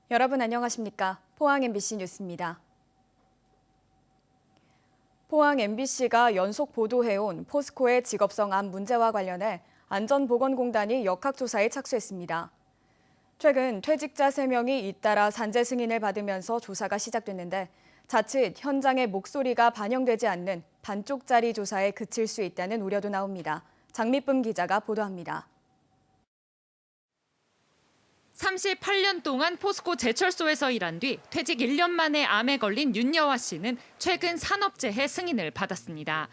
여러분 안녕하십니까? 포항 MBC 뉴스입니다. 포항 MBC가 연속 보도해온 포스코의 직업성 암 문제와 관련해 안전보건공단이 역학조사에 착수했습니다. 최근 퇴직자 3명이 잇따라 산재 승인을 받으면서 조사가 시작됐는데 자칫 현장의 목소리가 반영되지 않는 반쪽짜리 조사에 그칠 수 있다는 우려도 나옵니다. 장미쁨 기자가 보도합니다. 38년 동안 포스코 제철소에서 일한 뒤 퇴직 1년 만에 암에 걸린 윤여화 씨는 최근 산업재해 승인을 받았습니다.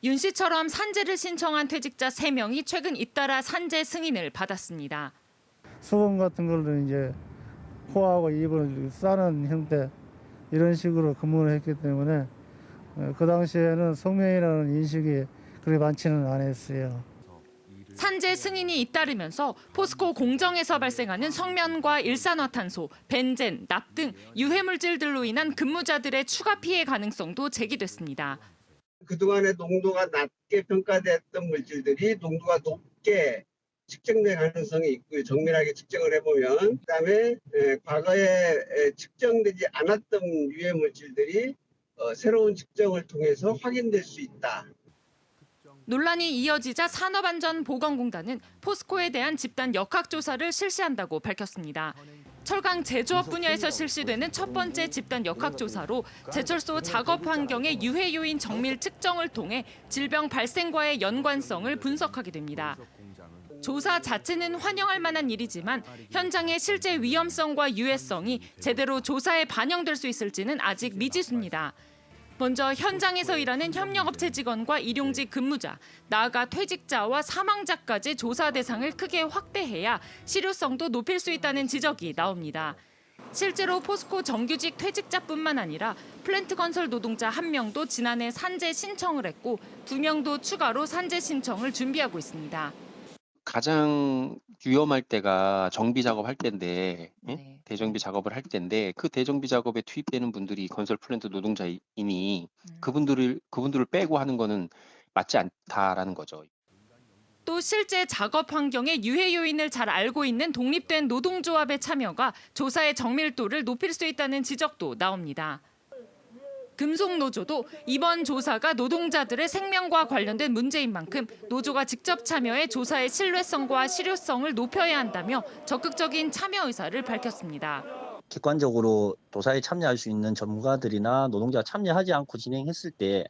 윤 씨처럼 산재를 신청한 퇴직자 3명이 최근 잇따라 산재 승인을 받았습니다. 수건 같은 걸로 이제 코하고 입을 싸는 형태 이런 식으로 근무를 했기 때문에 그 당시에는 성명이라는 인식이 그렇게 많지는 않았어요. 산재 승인이 잇따르면서 포스코 공정에서 발생하는 성면과 일산화탄소, 벤젠, 납 등 유해물질들로 인한 근무자들의 추가 피해 가능성도 제기됐습니다. 그동안에 농도가 낮게 평가됐던 물질들이 농도가 높게 측정될 가능성이 있고요. 정밀하게 측정을 해보면. 그다음에 과거에 측정되지 않았던 유해 물질들이 새로운 측정을 통해서 확인될 수 있다. 논란이 이어지자 산업안전보건공단은 포스코에 대한 집단 역학조사를 실시한다고 밝혔습니다. 철강 제조업 분야에서 실시되는 첫 번째 집단 역학조사로 제철소 작업 환경의 유해 요인 정밀 측정을 통해 질병 발생과의 연관성을 분석하게 됩니다. 조사 자체는 환영할 만한 일이지만 현장의 실제 위험성과 유해성이 제대로 조사에 반영될 수 있을지는 아직 미지수입니다. 먼저 현장에서 일하는 협력업체 직원과 일용직 근무자, 나아가 퇴직자와 사망자까지 조사 대상을 크게 확대해야 실효성도 높일 수 있다는 지적이 나옵니다. 실제로 포스코 정규직 퇴직자뿐만 아니라 플랜트 건설 노동자 1명도 지난해 산재 신청을 했고 2명도 추가로 산재 신청을 준비하고 있습니다. 가장 위험할 때가 정비 작업할 때인데, 네. 대정비 작업을 할 때인데 그 대정비 작업에 투입되는 분들이 건설 플랜트 노동자이니 그분들을 빼고 하는 거는 맞지 않다라는 거죠. 또 실제 작업 환경의 유해 요인을 잘 알고 있는 독립된 노동조합의 참여가 조사의 정밀도를 높일 수 있다는 지적도 나옵니다. 금속노조도 이번 조사가 노동자들의 생명과 관련된 문제인 만큼 노조가 직접 참여해 조사의 신뢰성과 실효성을 높여야 한다며 적극적인 참여 의사를 밝혔습니다. 객관적으로 조사에 참여할 수 있는 전문가들이나 노동자가 참여하지 않고 진행했을 때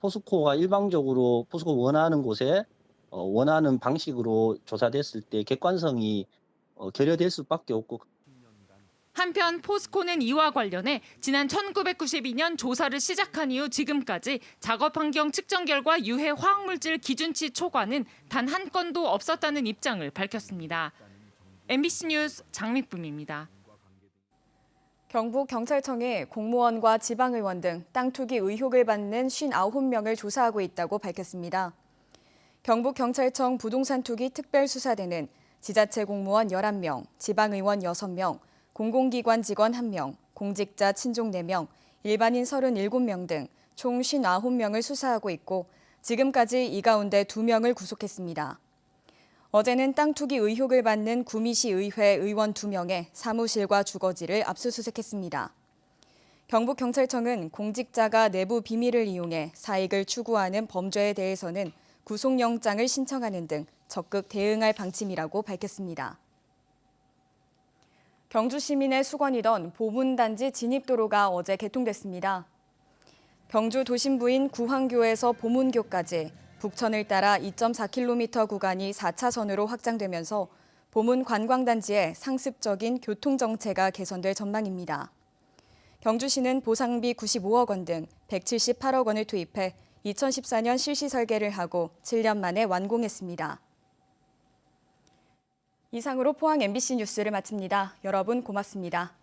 포스코가 일방적으로 포스코 원하는 곳에 원하는 방식으로 조사됐을 때 객관성이 결여될 수밖에 없고. 한편 포스코는 이와 관련해 지난 1992년 조사를 시작한 이후 지금까지 작업 환경 측정 결과 유해 화학물질 기준치 초과는 단 한 건도 없었다는 입장을 밝혔습니다. MBC 뉴스 장미쁨입니다. 경북경찰청이 공무원과 지방의원 등 땅 투기 의혹을 받는 59명을 조사하고 있다고 밝혔습니다. 경북경찰청 부동산 투기 특별수사대는 지자체 공무원 11명, 지방의원 6명, 공공기관 직원 1명, 공직자 친족 4명, 일반인 37명 등 총 59명을 수사하고 있고 지금까지 이 가운데 2명을 구속했습니다. 어제는 땅 투기 의혹을 받는 구미시 의회 의원 2명의 사무실과 주거지를 압수수색했습니다. 경북경찰청은 공직자가 내부 비밀을 이용해 사익을 추구하는 범죄에 대해서는 구속영장을 신청하는 등 적극 대응할 방침이라고 밝혔습니다. 경주 시민의 수건이던 보문단지 진입도로가 어제 개통됐습니다. 경주 도심부인 구황교에서 보문교까지 북천을 따라 2.4km 구간이 4차선으로 확장되면서 보문 관광단지의 상습적인 교통정체가 개선될 전망입니다. 경주시는 보상비 95억 원 등 178억 원을 투입해 2014년 실시 설계를 하고 7년 만에 완공했습니다. 이상으로 포항 MBC 뉴스를 마칩니다. 여러분 고맙습니다.